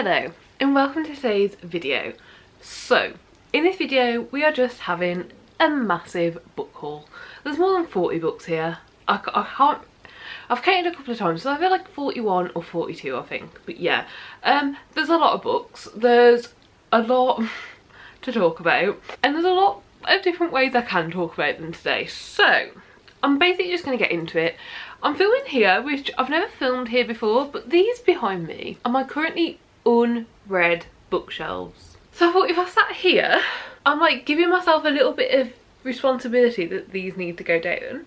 Hello and welcome to today's video. So in this video we are just having a massive book haul. There's more than 40 books here. I've counted a couple of times, so I feel like 41 or 42 I think, but yeah, there's a lot of books, there's a lot to talk about, and there's a lot of different ways I can talk about them today. So I'm basically just going to get into it. I'm filming here, which I've never filmed here before, but these behind me are my currently unread bookshelves. So I thought if I sat here, I'm like giving myself a little bit of responsibility that these need to go down,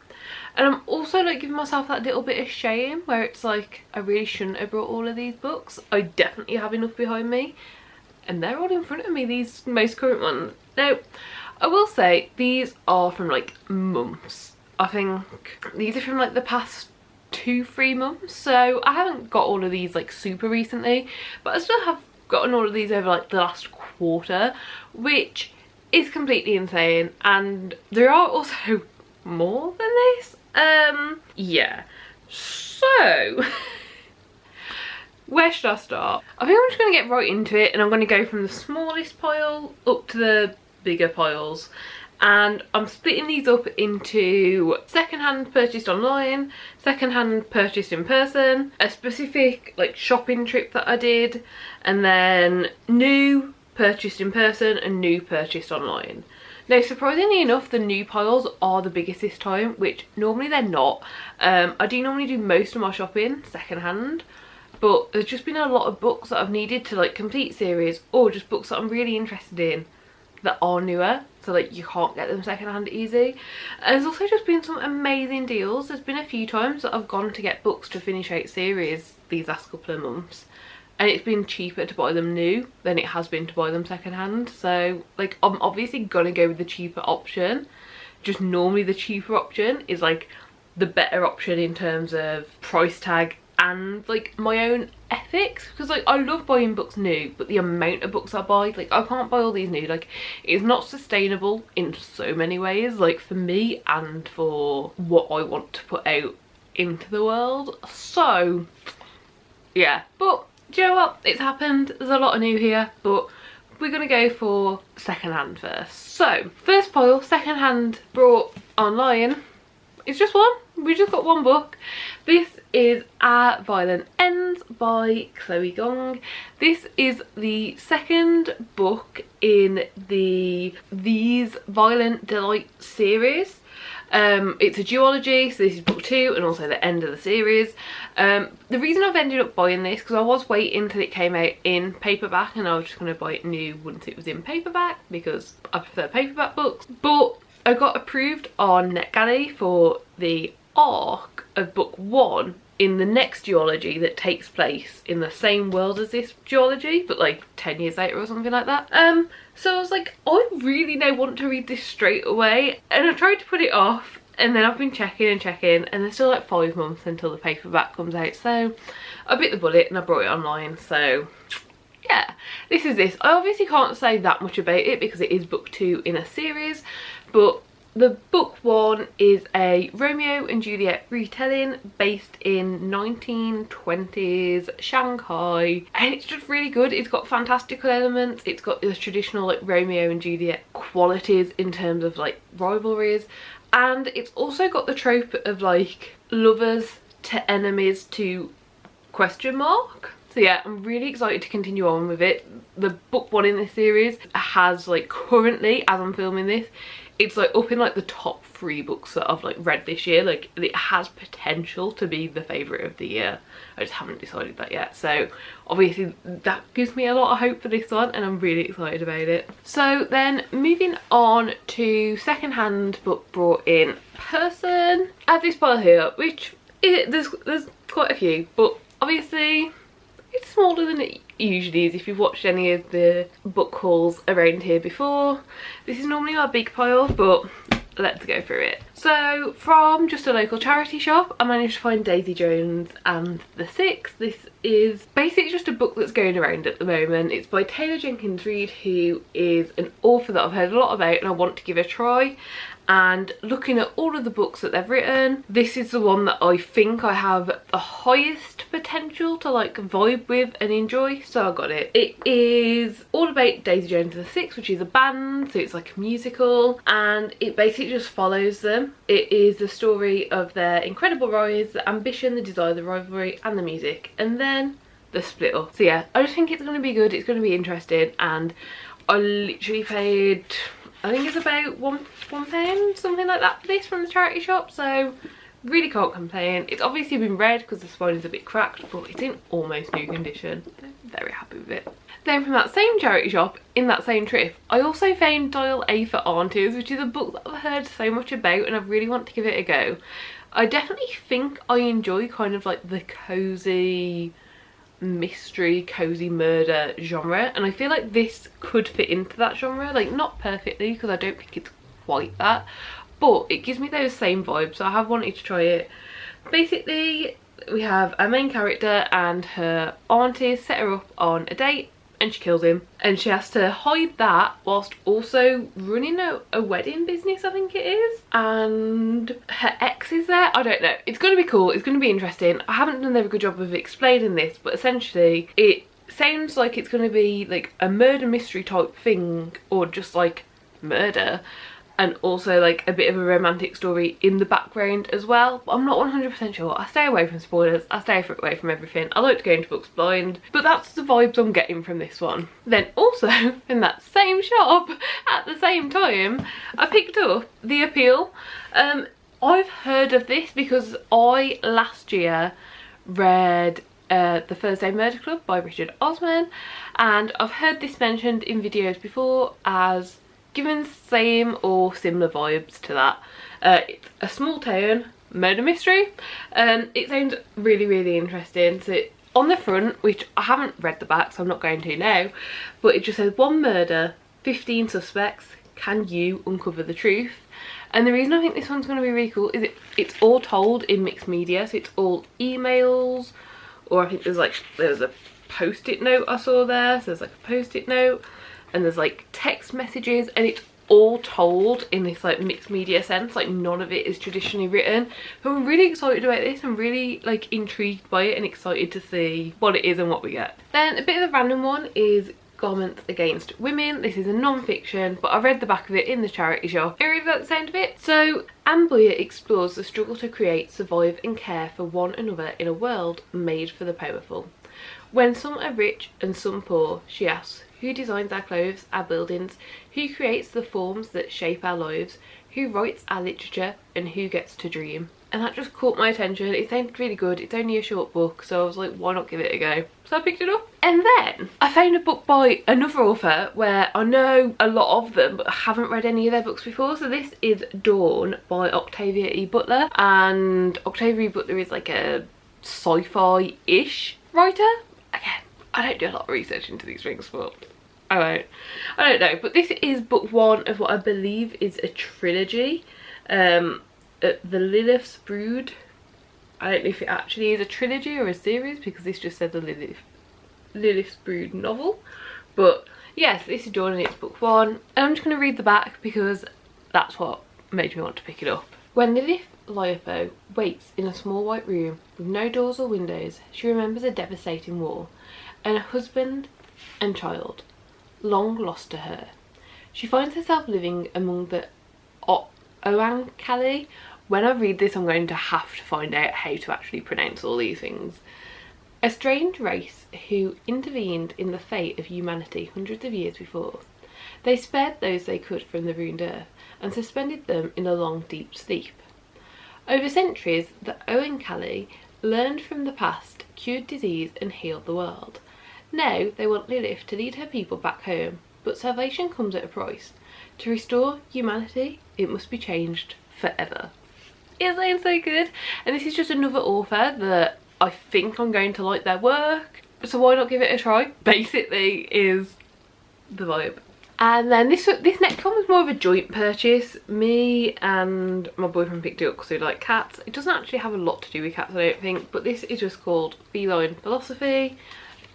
and I'm also like giving myself that little bit of shame where it's like I really shouldn't have brought all of these books. I definitely have enough behind me and they're all in front of me, these most current ones. Now I will say these are from like months. I think these are from like the past 2-3 months, so I haven't got all of these like super recently, but I still have gotten all of these over like the last quarter, which is completely insane. And there are also more than this. Yeah, so where should I start? I think I'm just going to get right into it, and I'm going to go from the smallest pile up to the bigger piles. And I'm splitting these up into secondhand purchased online, secondhand purchased in person, a specific like shopping trip that I did, and then new purchased in person and new purchased online. Now surprisingly enough, the new piles are the biggest this time, which normally they're not. I do normally do most of my shopping secondhand, but there's just been a lot of books that I've needed to like complete series, or just books that I'm really interested in that are newer, so like you can't get them secondhand easy. And there's also just been some amazing deals. There's been a few times that I've gone to get books to finish out series these last couple of months, and it's been cheaper to buy them new than it has been to buy them secondhand. So like I'm obviously gonna go with the cheaper option. Just normally the cheaper option is like the better option in terms of price tag and like my own ethics, because like I love buying books new, but the amount of books I buy, like I can't buy all these new. Like it's not sustainable in so many ways, like for me and for what I want to put out into the world. So yeah, but do you know what, it's happened. There's a lot of new here, but we're gonna go for secondhand first. So first pile, secondhand brought online. It's just one. We just got one book. This is A Violent Ends by Chloe Gong. This is the second book in the These Violent Delights series. It's a duology, so this is book 2 and also the end of the series. The reason I've ended up buying this, because I was waiting till it came out in paperback, and I was just going to buy it new once it was in paperback because I prefer paperback books. But I got approved on NetGalley for the arc of book 1 in the next duology that takes place in the same world as this duology, but like 10 years later or something like that. So I was like, I really now want to read this straight away, and I tried to put it off, and then I've been checking and checking, and there's still like 5 months until the paperback comes out, so I bit the bullet and I brought it online. So yeah, this is this. I obviously can't say that much about it because it is book 2 in a series, but the book 1 is a Romeo and Juliet retelling based in 1920s Shanghai, and it's just really good. It's got fantastical elements, it's got the traditional like Romeo and Juliet qualities in terms of like rivalries, and it's also got the trope of like lovers to enemies to question mark. So yeah, I'm really excited to continue on with it. The book 1 in this series has like currently, as I'm filming this, it's like up in like the top 3 books that I've like read this year. Like it has potential to be the favourite of the year. I just haven't decided that yet. So obviously that gives me a lot of hope for this one, and I'm really excited about it. So then moving on to secondhand book brought in person. I have this pile here, which there's quite a few, but obviously it's smaller than it usually is if you've watched any of the book hauls around here before. This is normally our big pile, but let's go through it. So from just a local charity shop, I managed to find Daisy Jones and the Six. This is basically just a book that's going around at the moment. It's by Taylor Jenkins Reid, who is an author that I've heard a lot about and I want to give a try. and looking at all of the books that they've written, this is the one that I think I have the highest potential to like vibe with and enjoy, so I got it. It is all about Daisy Jones and the Six, which is a band, so it's like a musical, and it basically just follows them. It is the story of their incredible rise, the ambition, the desire, the rivalry and the music, and then the split up. So yeah, I just think it's going to be good, it's going to be interesting, and I literally paid, I think it's about £1, something like that for this from the charity shop, so really can't complain. It's obviously been read because the spine is a bit cracked, but it's in almost new condition. I'm very happy with it. Then from that same charity shop, in that same trip, I also found Dial A for Aunties, which is a book that I've heard so much about and I really want to give it a go. I definitely think I enjoy kind of like the cozy mystery, cozy murder genre, and I feel like this could fit into that genre, like not perfectly because I don't think it's quite that, but it gives me those same vibes, so I have wanted to try it. Basically, we have our main character and her auntie set her up on a date and she kills him, and she has to hide that whilst also running a wedding business, I think it is, and her ex is there. I don't know, it's going to be cool, it's going to be interesting. I haven't done a very good job of explaining this, but essentially it sounds like it's going to be like a murder mystery type thing, or just like murder, and also like a bit of a romantic story in the background as well, but I'm not 100% sure. I stay away from spoilers, I stay away from everything. I like to go into books blind, but that's the vibes I'm getting from this one. Then also in that same shop at the same time, I picked up The Appeal. I've heard of this because I last year read The Thursday Murder Club by Richard Osman, and I've heard this mentioned in videos before as given same or similar vibes to that. It's a small town murder mystery. It sounds really interesting. So on the front, which I haven't read the back so I'm not going to now, but it just says 1 murder, 15 suspects, can you uncover the truth? And the reason I think this one's going to be really cool is it's all told in mixed media, so it's all emails, or I think there's a post-it note I saw there, so there's like a post-it note, and there's like text messages, and it's all told in this like mixed media sense, like none of it is traditionally written. So I'm really excited about this. I'm really like intrigued by it and excited to see what it is and what we get. Then a bit of a random one is Garments Against Women. This is a non-fiction, but I read the back of it in the charity shop. I really like the sound of it. So Anne Boyer explores the struggle to create, survive and care for one another in a world made for the powerful. When some are rich and some poor, she asks, who designs our clothes, our buildings, who creates the forms that shape our lives, who writes our literature, and who gets to dream? And that just caught my attention. It sounded really good. It's only a short book, so I was like, why not give it a go? So I picked it up. And then I found a book by another author where I know a lot of them, but I haven't read any of their books before. So this is Dawn by Octavia E. Butler. And Octavia E. Butler is like a sci-fi-ish writer. Again, I don't do a lot of research into these things, but I don't know. But this is book 1 of what I believe is a trilogy. The Lilith's Brood. I don't know if it actually is a trilogy or a series because this just said the Lilith's Brood novel. But yes, this is Dawn and it's book 1. And I'm just going to read the back because that's what made me want to pick it up. When Lilith Liopo waits in a small white room with no doors or windows, she remembers a devastating war and a husband and child long lost to her. She finds herself living among the Oankali. When I read this, I'm going to have to find out how to actually pronounce all these things. A strange race who intervened in the fate of humanity hundreds of years before. They spared those they could from the ruined earth and suspended them in a long, deep sleep. Over centuries, the Oankali learned from the past, cured disease and healed the world. Now they want Lilith to lead her people back home, but salvation comes at a price. To restore humanity, it must be changed forever. It sounds so good, and this is just another author that I think I'm going to like their work, so why not give it a try? Basically is the vibe. And then this next one was more of a joint purchase. Me and my boyfriend picked it up because we like cats. It doesn't actually have a lot to do with cats, I don't think, but this is just called Feline Philosophy.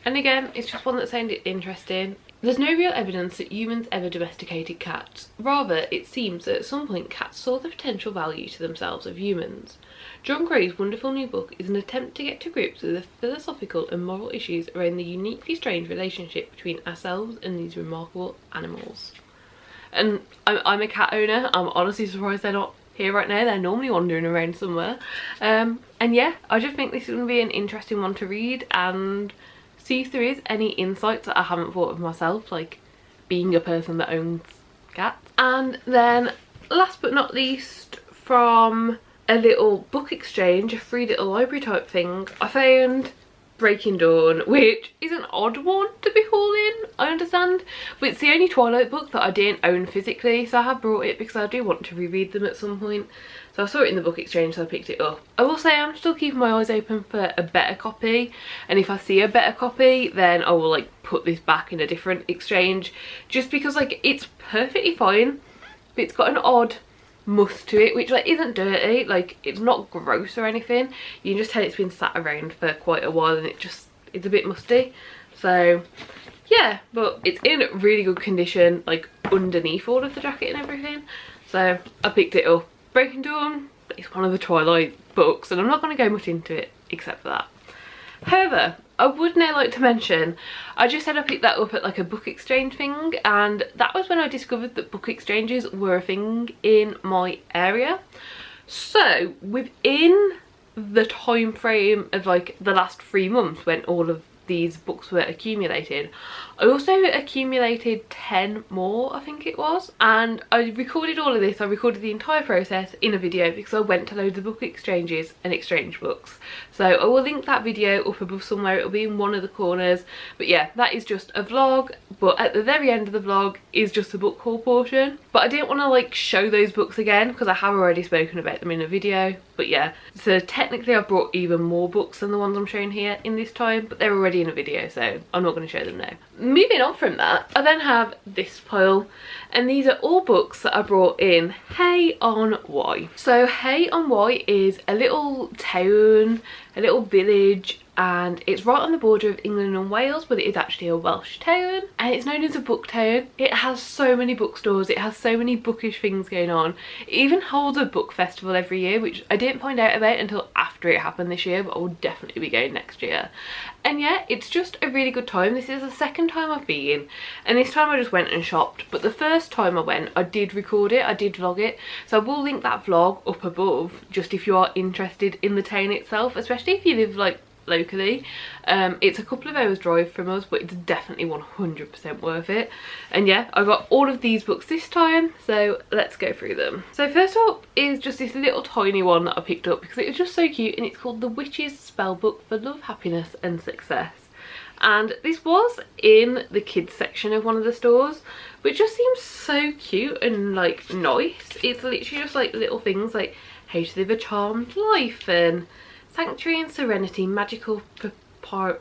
And again, it's just one that sounded interesting. There's no real evidence that humans ever domesticated cats. Rather, it seems that at some point cats saw the potential value to themselves of humans. John Gray's wonderful new book is an attempt to get to grips with the philosophical and moral issues around the uniquely strange relationship between ourselves and these remarkable animals. And I'm a cat owner. I'm honestly surprised they're not here right now. They're normally wandering around somewhere. And yeah, I just think this is going to be an interesting one to read and see if there is any insights that I haven't thought of myself, like being a person that owns cats. And then last but not least, from a little book exchange, a free little library type thing, I found Breaking Dawn, which is an odd one to be hauling, I understand, but it's the only Twilight book that I didn't own physically, so I have brought it because I do want to reread them at some point. So I saw it in the book exchange, so I picked it up. I will say I'm still keeping my eyes open for a better copy, and if I see a better copy then I will like put this back in a different exchange, just because like it's perfectly fine, but it's got an odd must to it, which like isn't dirty, like it's not gross or anything. You can just tell it's been sat around for quite a while and it's a bit musty. So yeah, but it's in really good condition, like underneath all of the jacket and everything, so I picked it up. Breaking Dawn is one of the Twilight books and I'm not going to go much into it except for that. However, I would now like to mention, I just said I picked that up at like a book exchange thing, and that was when I discovered that book exchanges were a thing in my area. So within the time frame of like the last 3 months when all of these books were accumulated, I also accumulated 10 more, I think it was, and I recorded all of this. I recorded the entire process in a video because I went to loads of book exchanges and exchanged books. So I will link that video up above somewhere, it'll be in one of the corners. But yeah, that is just a vlog, but at the very end of the vlog is just the book haul portion. But I didn't want to like show those books again because I have already spoken about them in a video. But yeah, so technically I brought even more books than the ones I'm showing here in this time, but they're already in a video, so I'm not going to show them now. Moving on from that, I then have this pile, and these are all books that I brought in Hay on Wye. So Hay on Wye is a little town, a little village, and it's right on the border of England and Wales, but it is actually a Welsh town, and it's known as a book town. It has so many bookstores, it has so many bookish things going on. It even holds a book festival every year, which I didn't find out about until after it happened this year, but I will definitely be going next year. And yeah, it's just a really good time. This is the second time I've been, and this time I just went and shopped, but the first time I went I did record it, I did vlog it, so I will link that vlog up above just if you are interested in the town itself, especially if you live like locally. It's a couple of hours drive from us, but it's definitely 100% worth it. And yeah, I got all of these books this time, so let's go through them. So first up is just this little tiny one that I picked up because it was just so cute, and it's called The Witch's Spellbook for Love, Happiness and Success. And this was in the kids section of one of the stores, which just seems so cute and like nice. It's literally just like little things like how to live a charmed life and Sanctuary and Serenity, Magical Potpourri,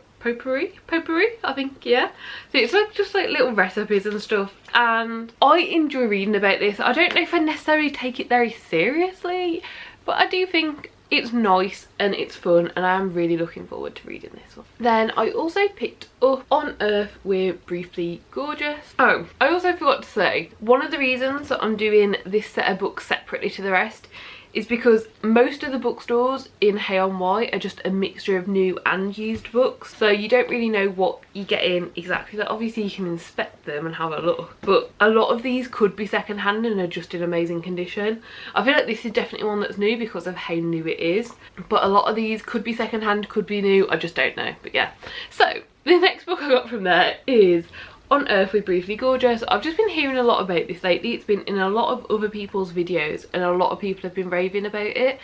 I think, yeah. So it's like just like little recipes and stuff, and I enjoy reading about this. I don't know if I necessarily take it very seriously, but I do think it's nice and it's fun, and I am really looking forward to reading this one. Then I also picked up On Earth We're Briefly Gorgeous. Oh, I also forgot to say, one of the reasons that I'm doing this set of books separately to the rest is because most of the bookstores in Hay on Wye are just a mixture of new and used books, so you don't really know what you get in exactly. Like obviously you can inspect them and have a look, but a lot of these could be second hand and are just in amazing condition. I feel like this is definitely one that's new because of how new it is, but a lot of these could be second hand, could be new, I just don't know. But yeah, so the next book I got from there is On Earth We're Briefly Gorgeous. I've just been hearing a lot about this lately. It's been in a lot of other people's videos and a lot of people have been raving about it.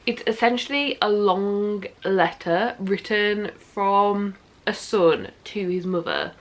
It's essentially a long letter written from a son to his mother,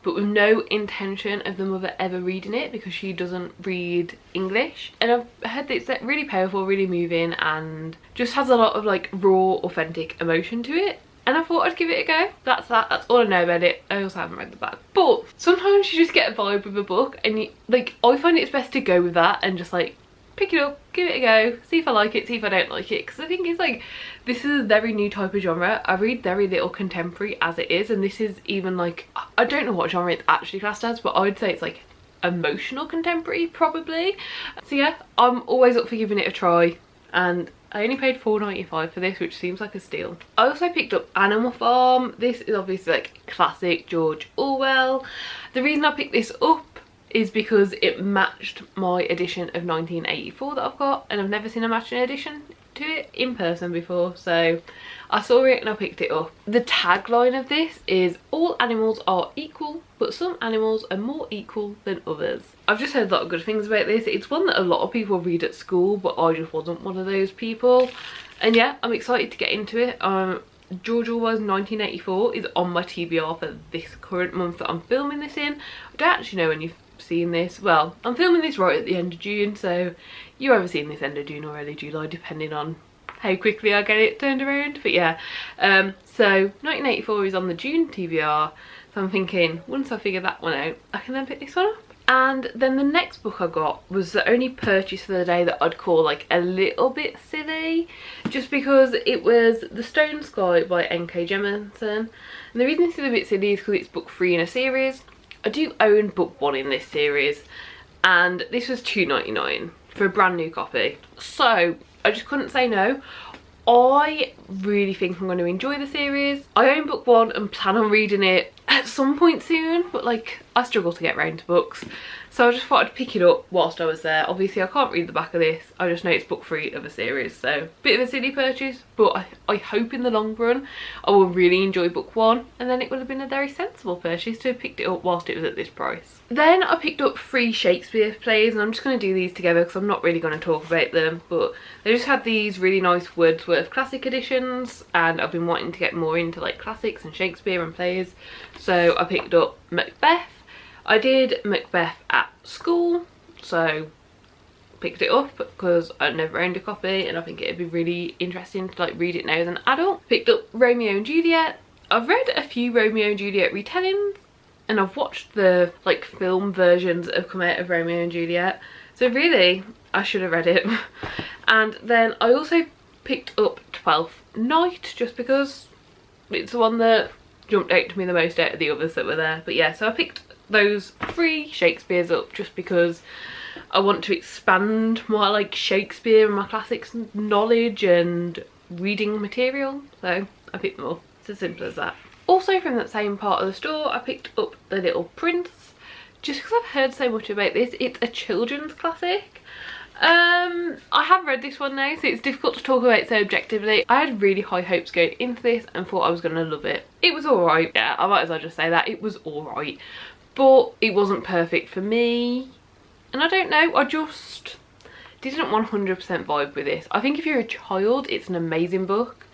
but with no intention of the mother ever reading it because she doesn't read English. And I've heard that it's like really powerful, really moving, and just has a lot of like raw, authentic emotion to it. And I thought I'd give it a go. That's that. That's all I know about it. I also haven't read the back. But sometimes you just get a vibe with a book, and you, like, I find it's best to go with that and just like pick it up, give it a go, see if I like it, see if I don't like it, because I think it's like, this is a very new type of genre. I read very little contemporary as it is, and this is even like, I don't know what genre it's actually classed as, but I would say it's like emotional contemporary probably. So yeah, I'm always up for giving it a try, and I only paid £4.95 for this, which seems like a steal. I also picked up Animal Farm. This is obviously like classic George Orwell. The reason I picked this up is because it matched my edition of 1984 that I've got, and I've never seen a matching edition to it in person before, so I saw it and I picked it up. The tagline of this is, all animals are equal, but some animals are more equal than others. I've just heard a lot of good things about this. It's one that a lot of people read at school, but I just wasn't one of those people, and yeah, I'm excited to get into it. George Orwell's 1984 is on my TBR for this current month that I'm filming this in. I don't actually know when you've seen this. Well, I'm filming this right at the end of June, so you either seen this end of June or early July, depending on how quickly I get it turned around. But yeah, so 1984 is on the June TBR, so I'm thinking once I figure that one out, I can then pick this one up. And then the next book I got was the only purchase for the day that I'd call like a little bit silly, just because it was The Stone Sky by N.K. Jemisin. And the reason it's a bit silly is because it's book 3 in a series. I do own book 1 in this series, and this was £2.99 for a brand new copy, so I just couldn't say no. I really think I'm going to enjoy the series. I own book 1 and plan on reading it at some point soon, but like I struggle to get round to books, so I just thought I'd pick it up whilst I was there. Obviously I can't read the back of this, I just know it's book 3 of a series, so bit of a silly purchase, but I hope in the long run I will really enjoy book 1, and then it would have been a very sensible purchase to have picked it up whilst it was at this price. Then I picked up 3 Shakespeare plays, and I'm just going to do these together because I'm not really going to talk about them, but they just had these really nice Wordsworth classic editions, and I've been wanting to get more into like classics and Shakespeare and plays, so I picked up Macbeth. I did Macbeth at school, so picked it up because I'd never owned a copy, and I think it'd be really interesting to like read it now as an adult. Picked up Romeo and Juliet. I've read a few Romeo and Juliet retellings, and I've watched the like film versions that have come out of Romeo and Juliet, so really I should have read it. And then I also picked up Twelfth Night, just because it's the one that jumped out to me the most out of the others that were there. But yeah, so I picked those 3 Shakespeares up just because I want to expand my like Shakespeare and my classics knowledge and reading material, so I picked them up. It's as simple as that. Also from that same part of the store, I picked up The Little Prince, just because I've heard so much about this. It's a children's classic. I have read this one now, so it's difficult to talk about so objectively. I had really high hopes going into this and thought I was going to love it. It was alright, yeah, I might as well just say that. It was alright, but it wasn't perfect for me, and I don't know, I just didn't 100% vibe with this. I think if you're a child, it's an amazing book,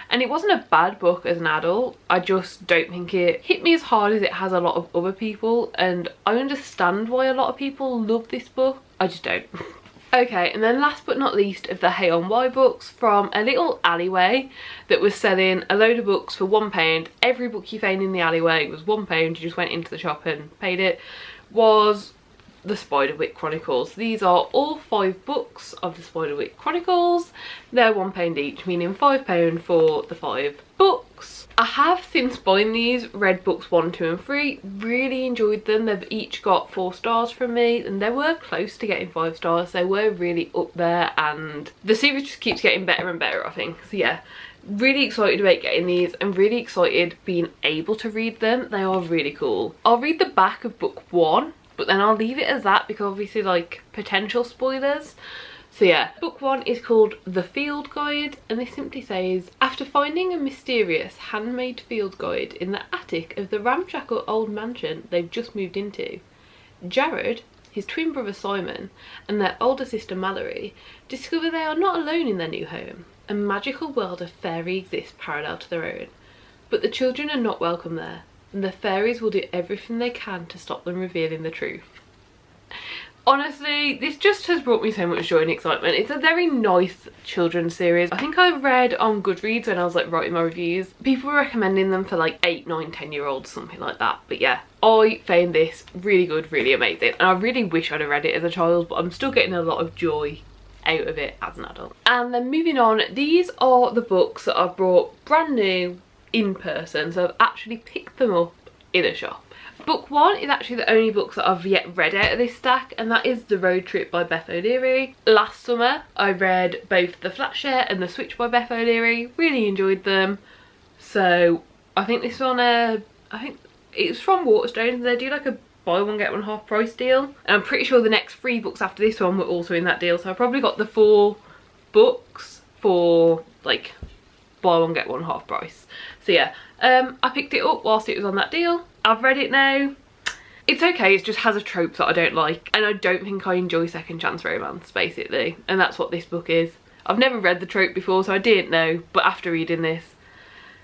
and it wasn't a bad book as an adult. I just don't think it hit me as hard as it has a lot of other people, and I understand why a lot of people love this book. I just don't. Okay, and then last but not least of the Hey on Why books, from a little alleyway that was selling a load of books for £1. Every book you found in the alleyway was £1. You just went into the shop and paid it. Was the Spiderwick Chronicles. These are all 5 books of the Spiderwick Chronicles. They're £1 each, meaning £5 for the 5 books. I have since buying these read books 1, 2 and 3. Really enjoyed them. They've each got 4 stars from me, and they were close to getting 5 stars. They were really up there, and the series just keeps getting better and better, I think. So yeah, really excited about getting these. I'm really excited being able to read them. They are really cool. I'll read the back of book 1, but then I'll leave it as that because obviously like potential spoilers. So yeah, book 1 is called The Field Guide, and this simply says, after finding a mysterious handmade field guide in the attic of the ramshackle old mansion they've just moved into, Jared, his twin brother Simon, and their older sister Mallory discover they are not alone in their new home. A magical world of fairy exists parallel to their own, but the children are not welcome there, and the fairies will do everything they can to stop them revealing the truth. Honestly, this just has brought me so much joy and excitement. It's a very nice children's series. I think I read on Goodreads when I was like writing my reviews, people were recommending them for like 8, 9, 10-year-olds, something like that. But yeah, I found this really good, really amazing, and I really wish I'd have read it as a child, but I'm still getting a lot of joy out of it as an adult. And then moving on, these are the books that I've brought brand new in person, so I've actually picked them up in a shop. Book one is actually the only books that I've yet read out of this stack, and that is The Road Trip by Beth O'Leary. Last summer I read both The Flatshare and The Switch by Beth O'Leary, really enjoyed them. So I think this one, I think it's from Waterstones, they do like a buy one get one half price deal, and I'm pretty sure the next 3 books after this one were also in that deal, so I probably got the 4 books for like buy one get one half price. So yeah, I picked it up whilst it was on that deal. I've read it now. It's okay, it just has a trope that I don't like, and I don't think I enjoy second chance romance basically, and that's what this book is. I've never read the trope before, so I didn't know, but after reading this,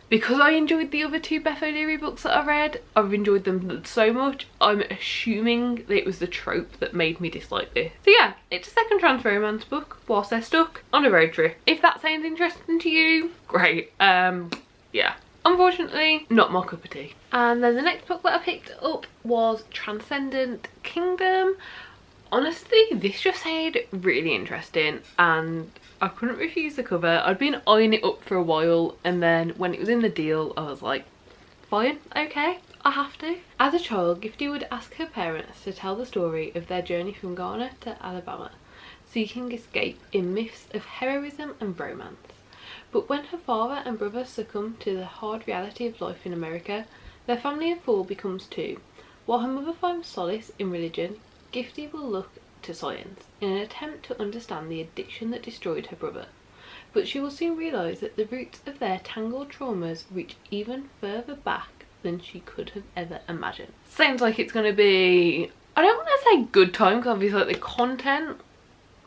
because I enjoyed the other 2 Beth O'Leary books that I read, I've enjoyed them so much, I'm assuming that it was the trope that made me dislike this. So yeah, it's a second chance romance book whilst they're stuck on a road trip. If that sounds interesting to you, great. Yeah. Unfortunately, not my cup of tea. And then the next book that I picked up was Transcendent Kingdom. Honestly, this just sounded really interesting and I couldn't refuse the cover. I'd been eyeing it up for a while, and then when it was in the deal I was like, fine, okay, I have to. As a child, Gifty would ask her parents to tell the story of their journey from Ghana to Alabama, seeking escape in myths of heroism and romance. But when her father and brother succumb to the hard reality of life in America, their family of 4 becomes 2. While her mother finds solace in religion, Gifty will look to science in an attempt to understand the addiction that destroyed her brother. But she will soon realise that the roots of their tangled traumas reach even further back than she could have ever imagined. Sounds like it's going to be, I don't want to say good time, because obviously like the content,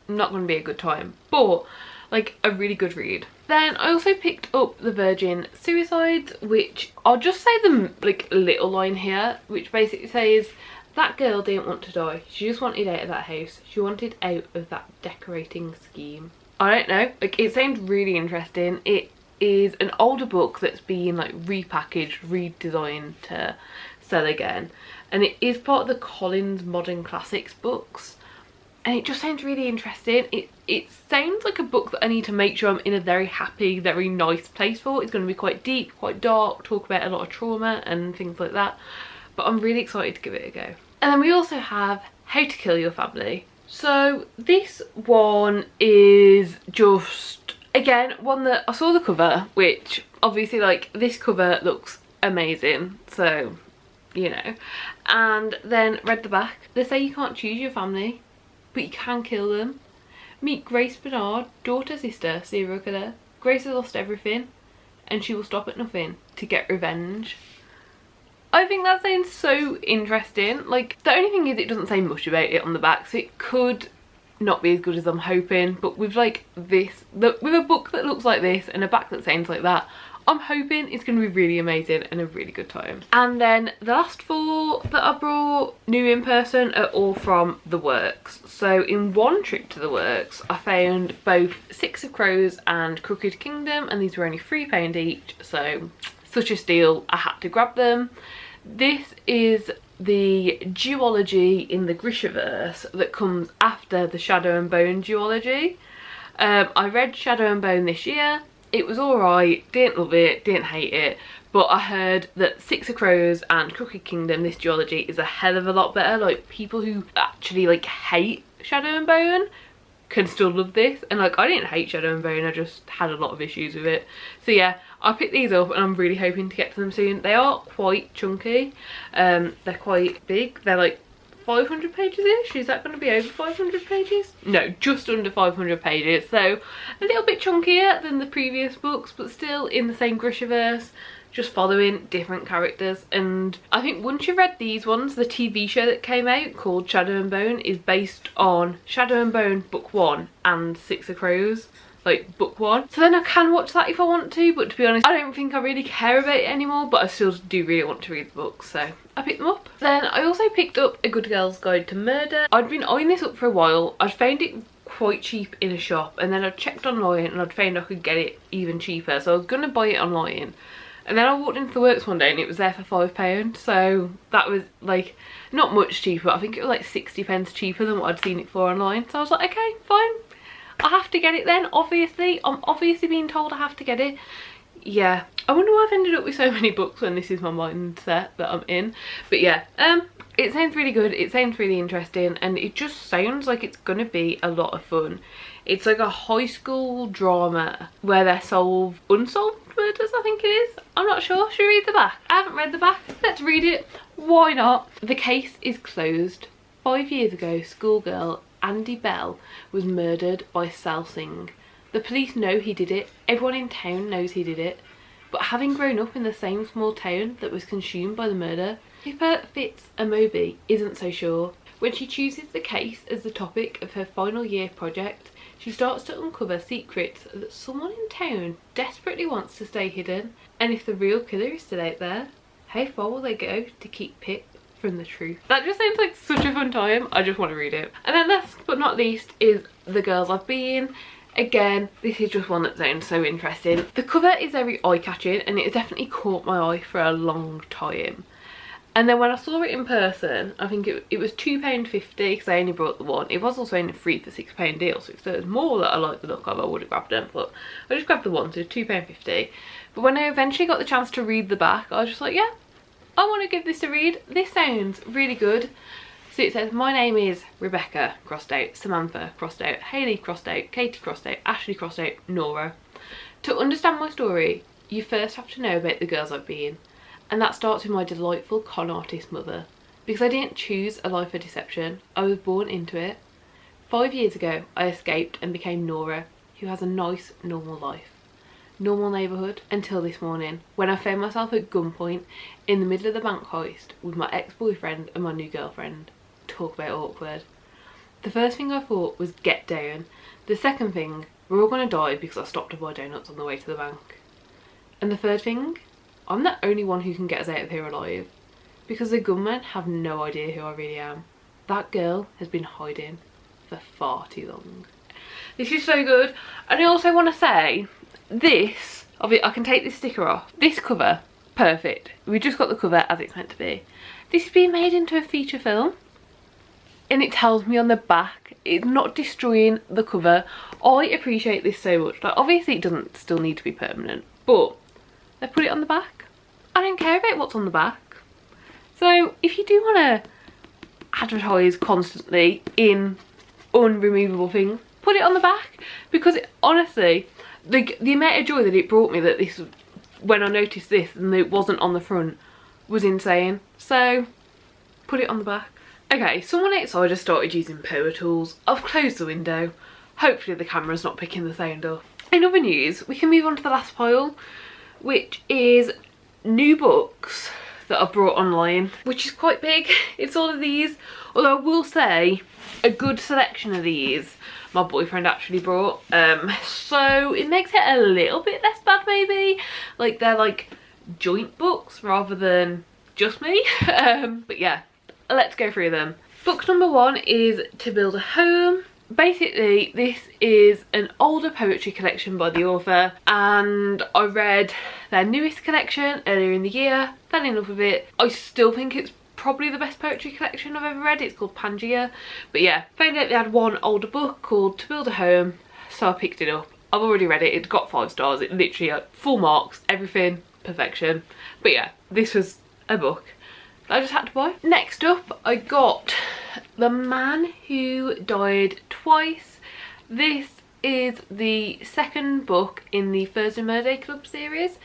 not going to be a good time, but like a really good read. Then I also picked up The Virgin Suicides, which I'll just say the like little line here, which basically says, that girl didn't want to die, she just wanted out of that house, she wanted out of that decorating scheme. I don't know, like it sounds really interesting. It is an older book that's been like repackaged, redesigned to sell again, and it is part of the Collins Modern Classics books, and it just sounds really interesting. It sounds like a book that I need to make sure I'm in a very happy, very nice place for. It's going to be quite deep, quite dark, talk about a lot of trauma and things like that, but I'm really excited to give it a go. And then we also have How to Kill Your Family. So this one is just, again, one that I saw the cover, which obviously like this cover looks amazing, so you know, and then read the back. They say you can't choose your family, but you can kill them. Meet Grace Bernard, daughter, sister, serial killer. Grace has lost everything and she will stop at nothing to get revenge. I think that sounds so interesting. Like, the only thing is it doesn't say much about it on the back, so it could not be as good as I'm hoping, but with like this, with a book that looks like this and a back that sounds like that, I'm hoping it's going to be really amazing and a really good time. And then the last 4 that I brought new in person are all from The Works. So in one trip to The Works I found both Six of Crows and Crooked Kingdom, and these were only £3 each, so such a steal, I had to grab them. This is the duology in the Grishaverse that comes after the Shadow and Bone duology. I read Shadow and Bone this year. It was alright, didn't love it, didn't hate it, but I heard that Six of Crows and Crooked Kingdom, this duology, is a hell of a lot better. Like, people who actually like hate Shadow and Bone can still love this, and like I didn't hate Shadow and Bone, I just had a lot of issues with it. So yeah, I picked these up and I'm really hoping to get to them soon. They are quite chunky, they're quite big, they're like 500 pages ish. Is that going to be over 500 pages? No, just under 500 pages, so a little bit chunkier than the previous books, but still in the same Grishaverse, just following different characters. And I think once you've read these ones, the TV show that came out called Shadow and Bone is based on Shadow and Bone book 1 and Six of Crows, like book 1. So then I can watch that if I want to, but to be honest I don't think I really care about it anymore, but I still do really want to read the books, so I picked them up. Then I also picked up A Good Girl's Guide to Murder. I'd been eyeing this up for a while. I'd found it quite cheap in a shop, and then I checked online and I'd found I could get it even cheaper, so I was going to buy it online. And then I walked into The Works one day and it was there for £5, so that was like not much cheaper. I think it was like 60 pence cheaper than what I'd seen it for online, so I was like, okay, fine, I have to get it then, obviously. I'm obviously being told I have to get it. Yeah, I wonder why I've ended up with so many books when this is my mindset that I'm in. But yeah, it sounds really good, it sounds really interesting, and it just sounds like it's gonna be a lot of fun. It's like a high school drama where they solve unsolved murders, I think it is. I'm not sure. Should we read the back? I haven't read the back. Let's read it. Why not? The case is closed. 5 years ago, schoolgirl Andy Bell was murdered by Selsing. The police know he did it. Everyone in town knows he did it. But having grown up in the same small town that was consumed by the murder, Pippa Fitz-Amobi isn't so sure. When she chooses the case as the topic of her final year project, she starts to uncover secrets that someone in town desperately wants to stay hidden. And if the real killer is still out there, how far will they go to keep Pip from the truth? That just sounds like such a fun time. I just want to read it. And then last but not least is The Girls I've Been. Again, this is just one that sounds so interesting. The cover is very eye-catching and it has definitely caught my eye for a long time. And then when I saw it in person, I think it was £2.50 because I only brought the one. It was also only a 3 for £6 deal, so if there was more that I liked the look of, I would have grabbed them, but I just grabbed the one, so £2.50. But when I eventually got the chance to read the back, I was just like, yeah, I want to give this a read. This sounds really good. So it says, my name is Rebecca, crossed out, Samantha, crossed out, Hayley, crossed out, Katie, crossed out, Ashley, crossed out, Nora. To understand my story, you first have to know about the girls I've been. And that starts with my delightful con artist mother. Because I didn't choose a life of deception, I was born into it. 5 years ago, I escaped and became Nora, who has a nice, normal life. Normal neighbourhood until this morning, when I found myself at gunpoint in the middle of the bank heist with my ex-boyfriend and my new girlfriend. Talk about awkward. The first thing I thought was get down. The second thing, we're all going to die because I stopped to buy donuts on the way to the bank. And the third thing, I'm the only one who can get us out of here alive, because the gunmen have no idea who I really am. That girl has been hiding for far too long. This is so good. And I also want to say, this, I can take this sticker off. This cover, perfect. We just got the cover as it's meant to be. This is being made into a feature film. And it tells me on the back, it's not destroying the cover. I appreciate this so much. Like, obviously it doesn't still need to be permanent, but they put it on the back. I don't care about what's on the back. So if you do want to advertise constantly in unremovable things, put it on the back. Because it, honestly, the amount of joy that it brought me that this, when I noticed this and it wasn't on the front, was insane. So put it on the back. Okay, someone outside has started using power tools. I've closed the window. Hopefully the camera's not picking the sound up. In other news, we can move on to the last pile, which is new books that I've brought online, which is quite big. It's all of these, although I will say a good selection of these my boyfriend actually brought, so it makes it a little bit less bad maybe. Like, they're like joint books rather than just me. But yeah, let's go through them. Book number 1 is To Build a Home. Basically, this is an older poetry collection by the author, and I read their newest collection earlier in the year, fell in love with it. I still think it's probably the best poetry collection I've ever read. It's called Pangea. But yeah, found out they had one older book called To Build a Home, so I picked it up. I've already read it. It got 5 stars. It literally had full marks, everything, perfection. But yeah, this was a book I just had to buy. Next up, I got The Man Who Died Twice. This is the second book in the Thursday Murder Club series.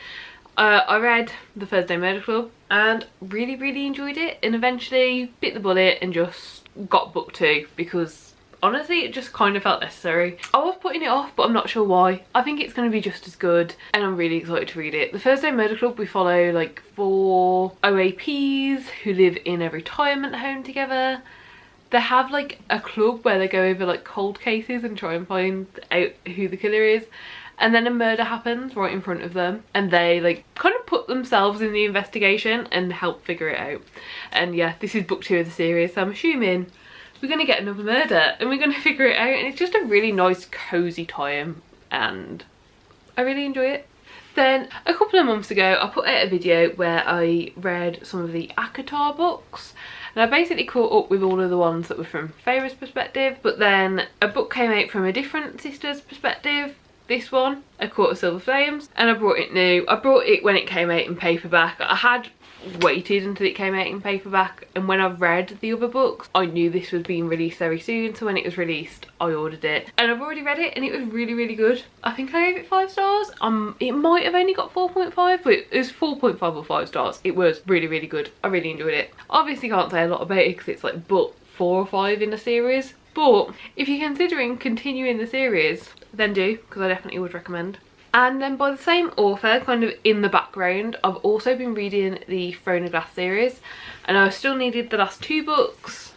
I read the Thursday Murder Club and really enjoyed it, and eventually bit the bullet and just got book 2 because honestly it just kind of felt necessary. I was putting it off, but I'm not sure why. I think it's going to be just as good and I'm really excited to read it. The Thursday Murder Club, we follow like 4 OAPs who live in a retirement home together. They have like a club where they go over like cold cases and try and find out who the killer is. And then a murder happens right in front of them and they like kind of put themselves in the investigation and help figure it out. And yeah, this is book 2 of the series, so I'm assuming we're going to get another murder and we're going to figure it out, and it's just a really nice cozy time and I really enjoy it. Then a couple of months ago I put out a video where I read some of the Akatar books. and I basically caught up with all of the ones that were from Feyre's perspective, but then a book came out from a different sister's perspective. This one, A Court of Silver Flames, and I brought it new. I brought it when it came out in paperback. I had waited until it came out in paperback, and when I read the other books I knew this was being released very soon, so when it was released I ordered it, and I've already read it and it was really, really good. I think I gave it 5 stars. It might have only got 4.5, but it was 4.5 or 5 stars. It was really, really good. I really enjoyed it. Obviously can't say a lot about it because it's like book 4 or 5 in the series, but if you're considering continuing the series then do, because I definitely would recommend. And then by the same author, kind of in the background, I've also been reading the Throne of Glass series, and I still needed the last 2 books,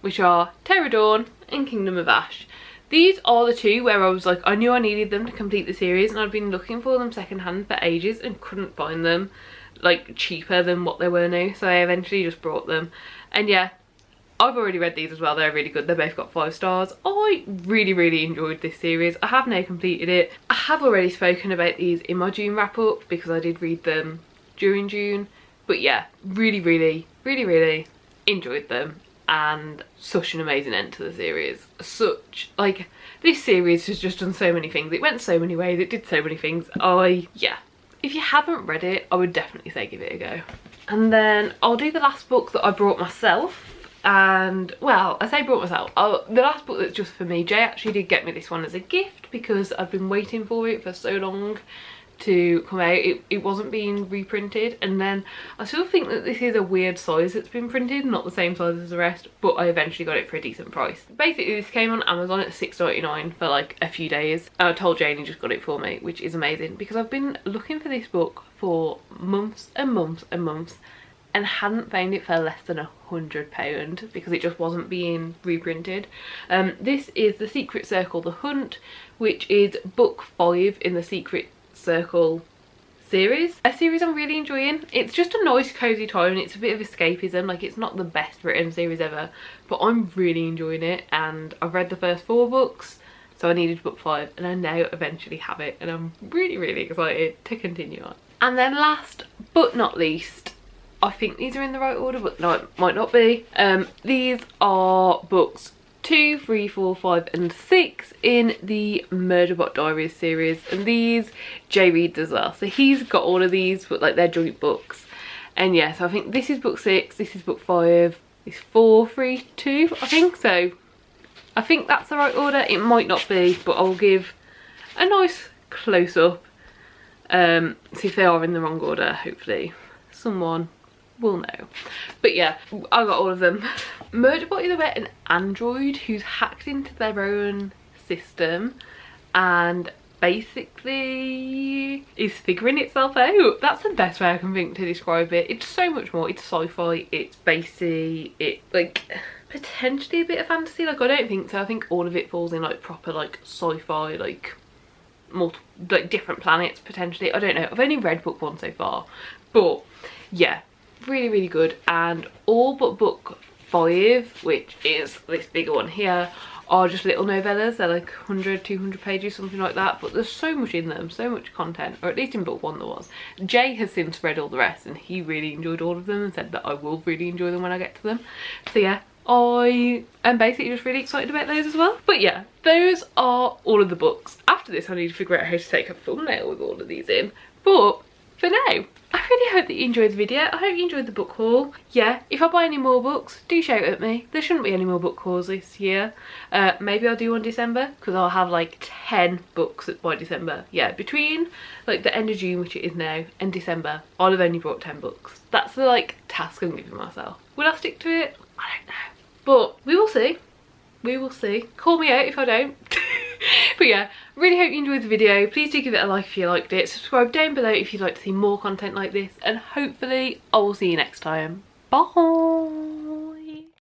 which are Terror Dawn and Kingdom of Ash. These are the 2 where I was like, I knew I needed them to complete the series, and I'd been looking for them secondhand for ages and couldn't find them like cheaper than what they were now, so I eventually just brought them. And yeah, I've already read these as well. They're really good. They both got 5 stars. I really, really enjoyed this series. I have now completed it. I have already spoken about these in my June wrap up because I did read them during June. But yeah, really, really, really, really enjoyed them, and such an amazing end to the series. Such, like, this series has just done so many things. It went so many ways. It did so many things. Yeah. If you haven't read it, I would definitely say give it a go. And then I'll do the last book that I brought myself. And well, I say brought myself, the last book that's just for me. Jay actually did get me this one as a gift because I've been waiting for it for so long to come out. It wasn't being reprinted, and then I still think that this is a weird size that's been printed, not the same size as the rest, but I eventually got it for a decent price. Basically this came on Amazon at $6.99 for like a few days, and I told Jane he just got it for me, which is amazing because I've been looking for this book for months and months and months and hadn't found it for less than £100 because it just wasn't being reprinted. This is The Secret Circle, The Hunt, which is book 5 in the Secret Circle series. A series I'm really enjoying. It's just a nice cozy time, and it's a bit of escapism. Like, it's not the best written series ever, but I'm really enjoying it, and I've read the first 4 books, so I needed book 5, and I now eventually have it, and I'm really, really excited to continue on. And then last but not least, I think these are in the right order, but no, it might not be. These are books 2, 3, 4, 5 and 6 in the Murderbot Diaries series, and these Jay reads as well, so he's got all of these, but like they're joint books. And yeah, so I think this is book 6, this is book 5, it's 4, 3, 2 I think, so I think that's the right order. It might not be, but I'll give a nice close-up, see if they are in the wrong order. Hopefully someone will know. But yeah, I got all of them. Murderbot is about an android who's hacked into their own system and basically is figuring itself out. That's the best way I can think to describe it. It's so much more. It's sci-fi, it's spacey, it's like potentially a bit of fantasy. Like, I don't think so. I think all of it falls in like proper like sci-fi, like multiple, like different planets potentially. I don't know. I've only read book 1 so far, but yeah, really, really good. And all but book 5, which is this bigger one here, are just little novellas. They're like 100, 200 pages, something like that, but there's so much in them, so much content, or at least in book 1 there was. Jay has since read all the rest and he really enjoyed all of them and said that I will really enjoy them when I get to them. So yeah, I am basically just really excited about those as well. But yeah, those are all of the books. After this I need to figure out how to take a thumbnail with all of these in, but for now, I really hope that you enjoyed the video. I hope you enjoyed the book haul. Yeah, if I buy any more books, do shout at me. There shouldn't be any more book hauls this year. Maybe I'll do one December, because I'll have like 10 books by December. Yeah, between like the end of June, which it is now, and December, I'll have only brought 10 books. That's the like task I'm giving myself. Will I stick to it? I don't know. But we will see. We will see. Call me out if I don't. But yeah, really hope you enjoyed the video. Please do give it a like if you liked it. Subscribe down below if you'd like to see more content like this. And hopefully I will see you next time. Bye.